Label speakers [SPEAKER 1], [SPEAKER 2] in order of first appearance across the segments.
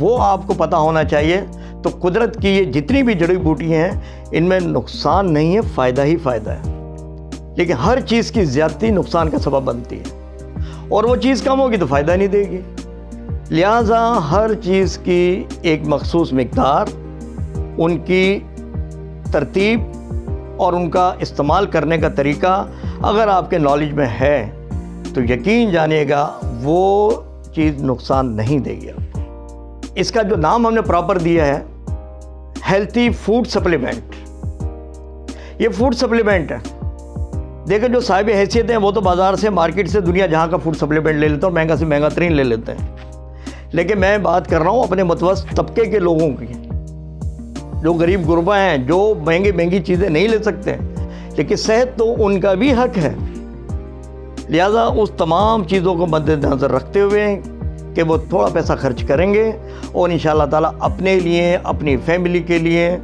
[SPEAKER 1] وہ آپ کو پتہ ہونا چاہیے۔ تو قدرت کی یہ جتنی بھی جڑی بوٹی ہیں ان میں نقصان نہیں ہے، فائدہ ہی فائدہ ہے، لیکن ہر چیز کی زیادتی نقصان کا سبب بنتی ہے، اور وہ چیز کم ہوگی تو فائدہ نہیں دے گی۔ لہٰذا ہر چیز کی ایک مخصوص مقدار، ان کی ترتیب اور ان کا استعمال کرنے کا طریقہ اگر آپ کے نالج میں ہے تو یقین جانیے گا وہ چیز نقصان نہیں دے گی آپ کو۔ اس کا جو نام ہم نے پراپر دیا ہے ہیلتھی فوڈ سپلیمنٹ، یہ فوڈ سپلیمنٹ ہے۔ دیکھیں جو صاحب حیثیت ہیں وہ تو بازار سے، مارکیٹ سے، دنیا جہاں کا فوڈ سپلیمنٹ لے لیتے ہیں اور مہنگا سے مہنگا ترین لے لیتے ہیں، لیکن میں بات کر رہا ہوں اپنے متوسط طبقے کے لوگوں کی، جو غریب غربا ہیں، جو مہنگی چیزیں نہیں لے سکتے، لیکن صحت تو ان کا بھی حق ہے۔ لہذا اس تمام چیزوں کو مد نظر رکھتے ہوئے کہ وہ تھوڑا پیسہ خرچ کریں گے اور انشاءاللہ تعالیٰ اپنے لیے، اپنی فیملی کے لیے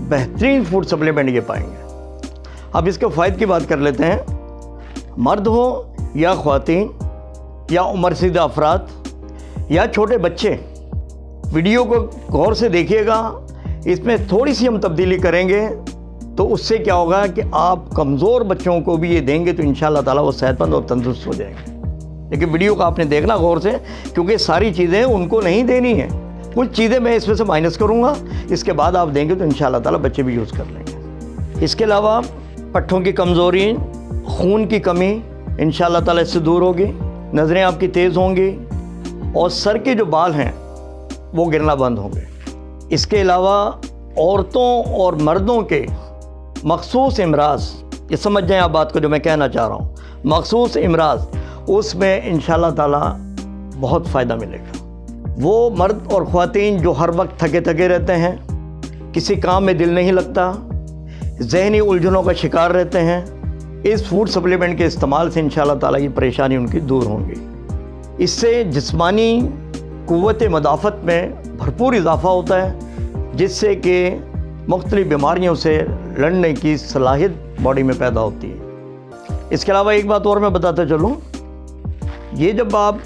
[SPEAKER 1] بہترین فوڈ سپلیمنٹ یہ پائیں گے۔ اب اس کے فوائد کی بات کر لیتے ہیں۔ مرد ہو یا خواتین یا عمر رسیدہ افراد یا چھوٹے بچے، ویڈیو کو غور سے دیکھیے گا، اس میں تھوڑی سی ہم تبدیلی کریں گے تو اس سے کیا ہوگا کہ آپ کمزور بچوں کو بھی یہ دیں گے تو انشاءاللہ تعالیٰ وہ صحت مند اور تندرست ہو جائیں گے۔ لیکن ویڈیو کو آپ نے دیکھنا غور سے، کیونکہ ساری چیزیں ان کو نہیں دینی ہیں، کچھ چیزیں میں اس میں سے مائنس کروں گا، اس کے بعد آپ دیں گے تو انشاءاللہ تعالیٰ بچے بھی یوز کر لیں گے۔ اس کے علاوہ پٹھوں کی کمزوری، خون کی کمی انشاءاللہ تعالیٰ اس سے دور ہوگی، نظریں آپ کی تیز ہوں گی اور سر کے جو بال ہیں وہ گرنا بند ہوں گے۔ اس کے علاوہ عورتوں اور مردوں کے مخصوص امراض، یہ سمجھ جائیں آپ بات کو جو میں کہنا چاہ رہا ہوں، مخصوص امراض، اس میں انشاءاللہ تعالیٰ بہت فائدہ ملے گا۔ وہ مرد اور خواتین جو ہر وقت تھکے رہتے ہیں، کسی کام میں دل نہیں لگتا، ذہنی الجھنوں کا شکار رہتے ہیں، اس فوڈ سپلیمنٹ کے استعمال سے انشاءاللہ تعالیٰ یہ پریشانی ان کی دور ہوں گی۔ اس سے جسمانی قوت مدافعت میں بھرپور اضافہ ہوتا ہے، جس سے کہ مختلف بیماریوں سے لڑنے کی صلاحیت باڈی میں پیدا ہوتی ہے۔ اس کے علاوہ ایک بات اور میں بتاتا چلوں، یہ جب آپ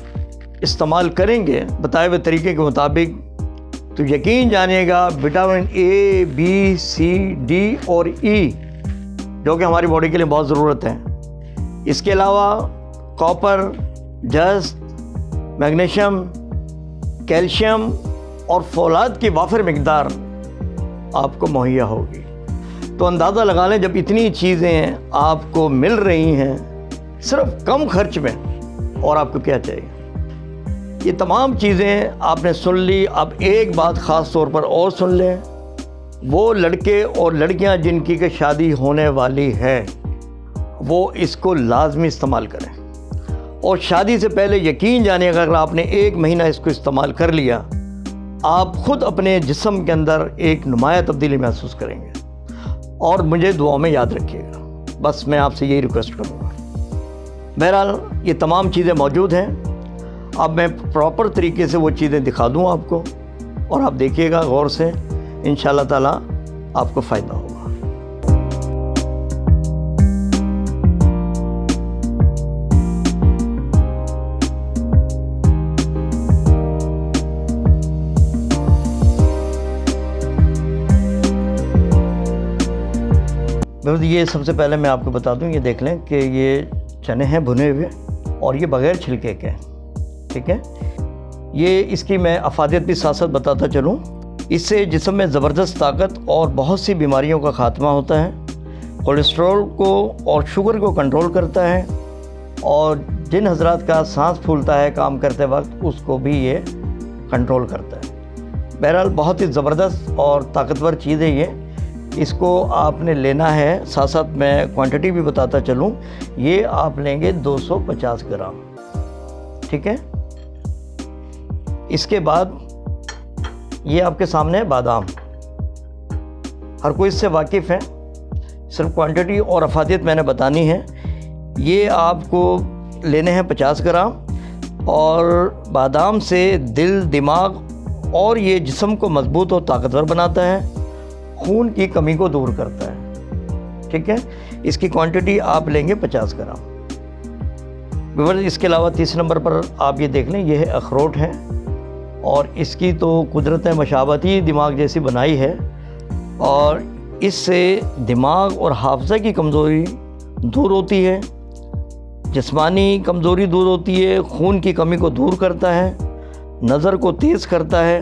[SPEAKER 1] استعمال کریں گے بتائے ہوئے طریقے کے مطابق تو یقین جانیے گا vitamin A, B, C, D اور ای جو کہ ہماری باڈی کے لیے بہت ضرورت ہے، اس کے علاوہ کاپر، جست، میگنیشیم، کیلشیم اور فولاد کی وافر مقدار آپ کو مہیا ہوگی۔ تو اندازہ لگا لیں جب اتنی چیزیں آپ کو مل رہی ہیں صرف کم خرچ میں، اور آپ کو کیا چاہیے۔ یہ تمام چیزیں آپ نے سن لی، اب ایک بات خاص طور پر اور سن لیں، وہ لڑکے اور لڑکیاں جن کی کہ شادی ہونے والی ہے وہ اس کو لازمی استعمال کریں، اور شادی سے پہلے یقین جانیے اگر آپ نے 1 مہینہ اس کو استعمال کر لیا، آپ خود اپنے جسم کے اندر ایک نمایاں تبدیلی محسوس کریں گے، اور مجھے دعاؤں میں یاد رکھیے گا، بس میں آپ سے یہی ریکویسٹ کروں گا۔ بہرحال یہ تمام چیزیں موجود ہیں، اب میں پراپر طریقے سے وہ چیزیں دکھا دوں آپ کو، اور آپ دیکھیے گا غور سے، انشاءاللہ تعالیٰ آپ کو فائدہ ہوگا۔ یہ سب سے پہلے میں آپ کو بتا دوں، یہ دیکھ لیں کہ یہ چنے ہیں بھنے ہوئے اور یہ بغیر چھلکے کے، ٹھیک ہے۔ یہ اس کی میں افادیت بھی ساتھ ساتھ بتاتا چلوں، اس سے جسم میں زبردست طاقت اور بہت سی بیماریوں کا خاتمہ ہوتا ہے، کولیسٹرول کو اور شوگر کو کنٹرول کرتا ہے، اور جن حضرات کا سانس پھولتا ہے کام کرتے وقت اس کو بھی یہ کنٹرول کرتا ہے۔ بہرحال بہت ہی زبردست اور طاقتور چیز ہے یہ، اس کو آپ نے لینا ہے۔ ساتھ ساتھ میں کوانٹٹی بھی بتاتا چلوں، یہ آپ لیں گے 250 گرام، ٹھیک ہے۔ اس کے بعد یہ آپ کے سامنے ہے بادام، ہر کوئی اس سے واقف ہے، صرف کوانٹٹی اور افادیت میں نے بتانی ہے۔ یہ آپ کو لینے ہیں 50 گرام، اور بادام سے دل، دماغ اور یہ جسم کو مضبوط اور طاقتور بناتا ہے، خون کی کمی کو دور کرتا ہے، ٹھیک ہے۔ اس کی کوانٹٹی آپ لیں گے 50 گرام۔ اس کے علاوہ تیسرے نمبر پر آپ یہ دیکھ لیں، یہ ہے اخروٹ ہے، اور اس کی تو قدرت مشابہتی دماغ جیسی بنائی ہے، اور اس سے دماغ اور حافظہ کی کمزوری دور ہوتی ہے، جسمانی کمزوری دور ہوتی ہے، خون کی کمی کو دور کرتا ہے، نظر کو تیز کرتا ہے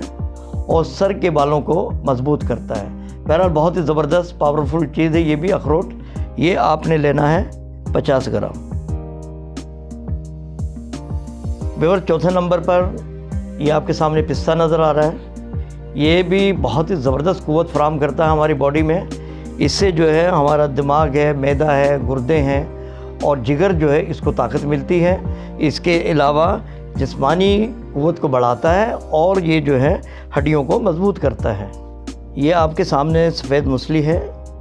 [SPEAKER 1] اور سر کے بالوں کو مضبوط کرتا ہے۔ بہرحال بہت ہی زبردست پاورفل چیز ہے یہ بھی اخروٹ۔ یہ آپ نے لینا ہے 50 گرام۔ بیور چوتھے نمبر پر یہ آپ کے سامنے پستہ نظر آ رہا ہے۔ یہ بھی بہت ہی زبردست قوت فراہم کرتا ہے ہماری باڈی میں۔ اس سے جو ہے ہمارا دماغ ہے، معدہ ہے، گردے ہیں اور جگر جو ہے اس کو طاقت ملتی ہے۔ اس کے علاوہ جسمانی قوت کو بڑھاتا ہے اور یہ جو ہے ہڈیوں کو مضبوط کرتا ہے۔ یہ آپ کے سامنے سفید موسلی ہے۔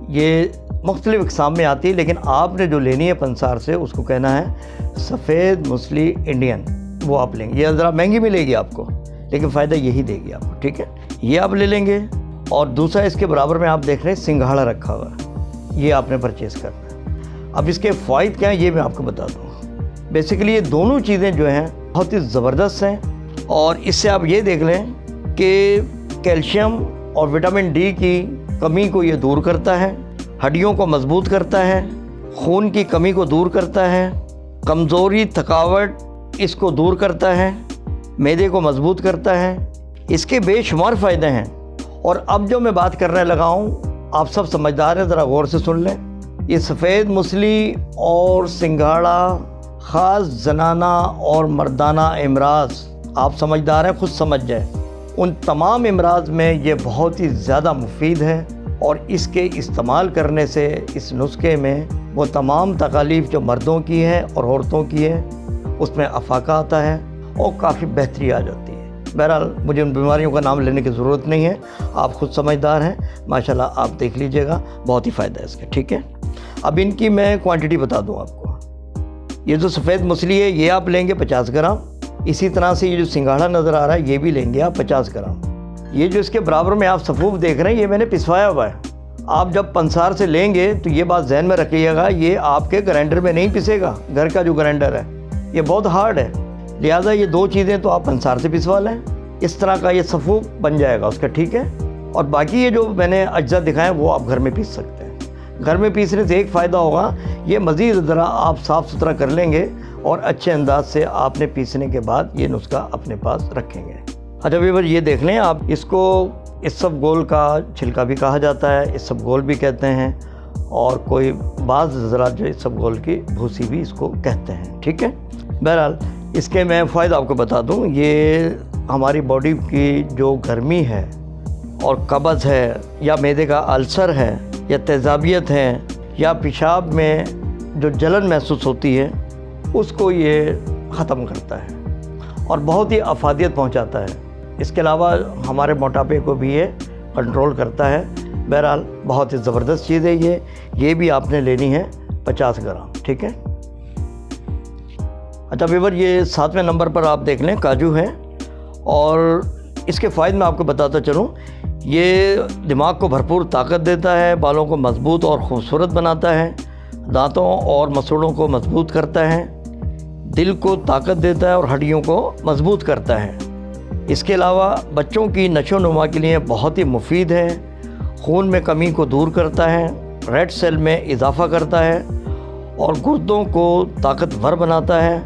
[SPEAKER 1] یہ مختلف اقسام میں آتی ہے، لیکن آپ نے جو لینی ہے پنسار سے اس کو کہنا ہے سفید موسلی انڈین، وہ آپ لیں گے۔ یہ ذرا مہنگی ملے گی آپ کو، لیکن فائدہ یہی دے گی آپ کو، ٹھیک ہے؟ یہ آپ لے لیں گے۔ اور دوسرا اس کے برابر میں آپ دیکھ رہے ہیں سنگھاڑا رکھا ہوا ہے، یہ آپ نے پرچیز کرنا ہے۔ اب اس کے فوائد کیا ہیں یہ میں آپ کو بتا دوں۔ بیسیکلی یہ دونوں چیزیں جو ہیں بہت ہی زبردست ہیں، اور اس سے آپ یہ دیکھ لیں کہ کیلشیم اور وٹامن ڈی کی کمی کو یہ دور کرتا ہے، ہڈیوں کو مضبوط کرتا ہے، خون کی کمی کو دور کرتا ہے، کمزوری تھکاوٹ اس کو دور کرتا ہے، معدے کو مضبوط کرتا ہے۔ اس کے بے شمار فائدے ہیں۔ اور اب جو میں بات کرنے لگا ہوں آپ سب سمجھدار ہیں، ذرا غور سے سن لیں۔ یہ سفید موسلی اور سنگھاڑا خاص زنانہ اور مردانہ امراض، آپ سمجھدار ہیں، خود سمجھ جائیں، ان تمام امراض میں یہ بہت ہی زیادہ مفید ہے۔ اور اس کے استعمال کرنے سے اس نسخے میں وہ تمام تکالیف جو مردوں کی ہے اور عورتوں کی ہے اس میں افاقہ آتا ہے اور کافی بہتری آ جاتی ہے۔ بہرحال مجھے ان بیماریوں کا نام لینے کی ضرورت نہیں ہے، آپ خود سمجھدار ہیں، ماشاءاللہ آپ دیکھ لیجئے گا، بہت ہی فائدہ ہے اس کا، ٹھیک ہے؟ اب ان کی میں کوانٹٹی بتا دوں آپ کو۔ یہ جو سفید موسلی ہے یہ آپ لیں گے 50 گرام۔ اسی طرح سے یہ جو سنگھاڑا نظر آ رہا ہے یہ بھی لیں گے آپ 50 گرام۔ یہ جو اس کے برابر میں آپ سفوف دیکھ رہے ہیں یہ میں نے پسوایا ہوا ہے۔ آپ جب پنسار سے لیں گے تو یہ بات ذہن میں رکھیے گا، یہ آپ کے گرائنڈر میں نہیں پسے گا، گھر کا جو گرائنڈر ہے یہ بہت ہارڈ ہے، لہٰذا یہ دو چیزیں تو آپ پنسار سے پسوا لیں، اس طرح کا یہ سفوف بن جائے گا اس کا، ٹھیک ہے؟ اور باقی یہ جو میں نے اجزاء دکھائے وہ آپ گھر میں پیس سکتے ہیں۔ گھر میں پیسنے سے ایک فائدہ ہوگا، یہ مزید ذرا آپ صاف ستھرا کر لیں گے اور اچھے انداز سے آپ نے پیسنے کے بعد یہ نسخہ اپنے پاس رکھیں گے۔ اچھا ویور یہ دیکھ لیں آپ، اس کو اسب گول کا چھلکا بھی کہا جاتا ہے، اسب گول بھی کہتے ہیں، اور کوئی بعض حضرات جو اسب گول کی بھوسی بھی اس کو کہتے ہیں، ٹھیک ہے؟ بہرحال اس کے میں فائدہ آپ کو بتا دوں، یہ ہماری باڈی کی جو گرمی ہے اور قبض ہے یا معدے کا السر ہے یا تیزابیت ہے یا پیشاب میں جو جلن محسوس ہوتی ہے اس کو یہ ختم کرتا ہے اور بہت ہی افادیت پہنچاتا ہے۔ اس کے علاوہ ہمارے موٹاپے کو بھی یہ کنٹرول کرتا ہے۔ بہرحال بہت ہی زبردست چیز ہے یہ بھی آپ نے لینی ہے 50 گرام، ٹھیک ہے؟ اچھا ویور یہ 7ویں نمبر پر آپ دیکھ لیں کاجو ہے، اور اس کے فائدے میں آپ کو بتاتا چلوں، یہ دماغ کو بھرپور طاقت دیتا ہے، بالوں کو مضبوط اور خوبصورت بناتا ہے، دانتوں اور مسوڑوں کو مضبوط کرتا ہے، دل کو طاقت دیتا ہے اور ہڈیوں کو مضبوط کرتا ہے۔ اس کے علاوہ بچوں کی نشو و نما کے لیے بہت ہی مفید ہے، خون میں کمی کو دور کرتا ہے، ریڈ سیل میں اضافہ کرتا ہے اور گردوں کو طاقتور بناتا ہے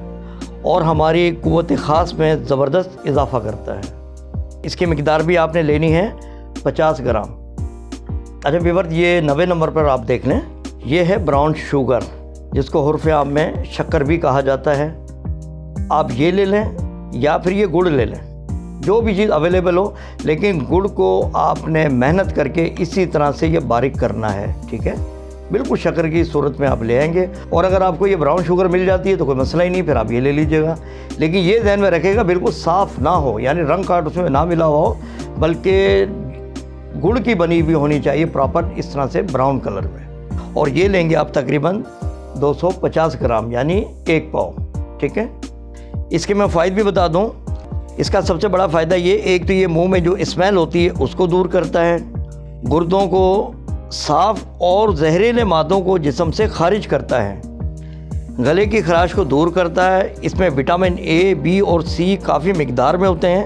[SPEAKER 1] اور ہماری قوت خاص میں زبردست اضافہ کرتا ہے۔ اس کی مقدار بھی آپ نے لینی ہے 50 گرام۔ اچھا ویور یہ 90 نمبر پر آپ دیکھ لیں، یہ ہے براؤن شوگر، جس کو حرف عام میں شکر بھی کہا جاتا ہے۔ آپ یہ لے لیں یا پھر یہ گڑ لے لیں، جو بھی چیز اویلیبل ہو، لیکن گڑ کو آپ نے محنت کر کے اسی طرح سے یہ باریک کرنا ہے، ٹھیک ہے؟ بالکل شکر کی صورت میں آپ لے آئیں گے، اور اگر آپ کو یہ براؤن شوگر مل جاتی ہے تو کوئی مسئلہ ہی نہیں، پھر آپ یہ لے لیجئے گا۔ لیکن یہ ذہن میں رکھے گا بالکل صاف نہ ہو، یعنی رنگ کاٹ اس میں نہ ملا ہو، بلکہ گڑ کی بنی بھی ہونی چاہیے پراپر اس طرح سے براؤن کلر میں۔ اور یہ لیں گے آپ تقریباً 250 گرام یعنی 1 پاؤ، ٹھیک ہے؟ اس کے میں فائدے بھی بتا دوں، اس کا سب سے بڑا فائدہ یہ، ایک تو یہ منہ میں جو اسمیل ہوتی ہے اس کو دور کرتا ہے، گردوں کو صاف اور زہریلے مادوں کو جسم سے خارج کرتا ہے، گلے کی خراش کو دور کرتا ہے۔ اس میں وٹامن اے، بی اور سی کافی مقدار میں ہوتے ہیں۔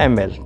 [SPEAKER 1] ml,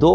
[SPEAKER 1] 2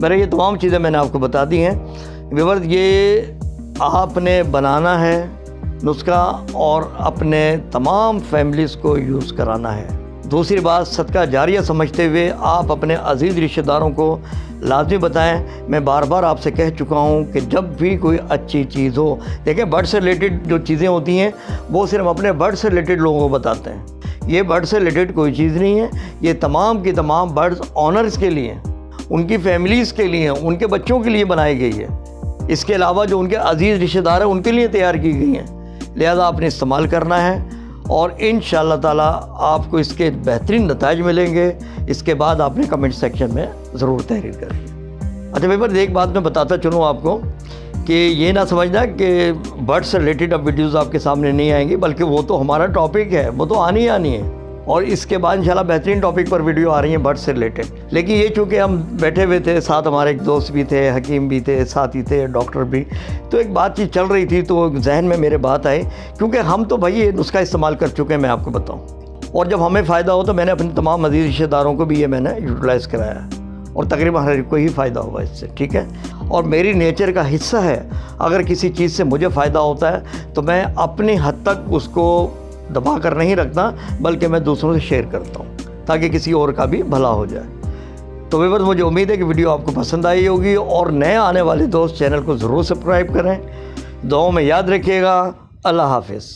[SPEAKER 1] میرے یہ تمام چیزیں میں نے آپ کو بتا دی ہیں ویورز، یہ آپ نے بنانا ہے نسخہ اور اپنے تمام فیملیز کو یوز کرانا ہے۔ دوسری بات، صدقہ جاریہ سمجھتے ہوئے آپ اپنے عزیز رشتہ داروں کو لازمی بتائیں۔ میں بار بار آپ سے کہہ چکا ہوں کہ جب بھی کوئی اچھی چیز ہو، دیکھیں برڈ سے ریلیٹڈ جو چیزیں ہوتی ہیں وہ صرف اپنے برڈ سے ریلیٹڈ لوگوں کو بتاتے ہیں۔ یہ برڈ سے ریلیٹڈ کوئی چیز نہیں ہے، یہ تمام کی تمام برڈز آنرز کے لیے ہیں، ان کی فیملیز کے لیے ہیں، ان کے بچوں کے لیے بنائی گئی ہے۔ اس کے علاوہ جو ان کے عزیز رشتہ دار ہیں ان کے لیے تیار کی گئی ہیں، لہذا آپ نے استعمال کرنا ہے اور انشاءاللہ تعالیٰ آپ کو اس کے بہترین نتائج ملیں گے۔ اس کے بعد آپ نے کمنٹ سیکشن میں ضرور تحریر کریں۔ اچھا ویور، ایک بات میں بتاتا چلوں آپ کو کہ یہ نہ سمجھنا کہ برڈ سے ریلیٹڈ اب ویڈیوز آپ کے سامنے نہیں آئیں گی، بلکہ وہ تو ہمارا ٹاپک ہے، وہ تو آنی ہی آنی ہے، اور اس کے بعد انشاءاللہ بہترین ٹاپک پر ویڈیو آ رہی ہیں برڈ سے ریلیٹڈ۔ لیکن یہ چونکہ ہم بیٹھے ہوئے تھے، ساتھ ہمارے ایک دوست بھی تھے، حکیم بھی تھے، ساتھی تھے، ڈاکٹر بھی، تو ایک بات چیز چل رہی تھی تو ذہن میں میرے بات آئی، کیونکہ ہم تو بھائی یہ نسخہ استعمال کر چکے ہیں، میں آپ کو بتاؤں، اور جب ہمیں فائدہ ہو تو میں نے اپنے تمام عزیز رشتہ داروں کو بھی یہ میں نے یوٹیلائز کرایا، اور تقریباً ہر ایک کو ہی فائدہ ہوا اس سے، ٹھیک ہے۔ اور میری نیچر کا حصہ ہے، اگر کسی چیز سے مجھے فائدہ ہوتا ہے تو میں اپنی حد تک اس کو دبا کر نہیں رکھتا، بلکہ میں دوسروں سے شیئر کرتا ہوں تاکہ کسی اور کا بھی بھلا ہو جائے۔ تو ویورز، مجھے امید ہے کہ ویڈیو آپ کو پسند آئی ہوگی، اور نئے آنے والے دوست چینل کو ضرور سبسکرائب کریں۔ دعاؤں میں یاد رکھیے گا۔ اللہ حافظ۔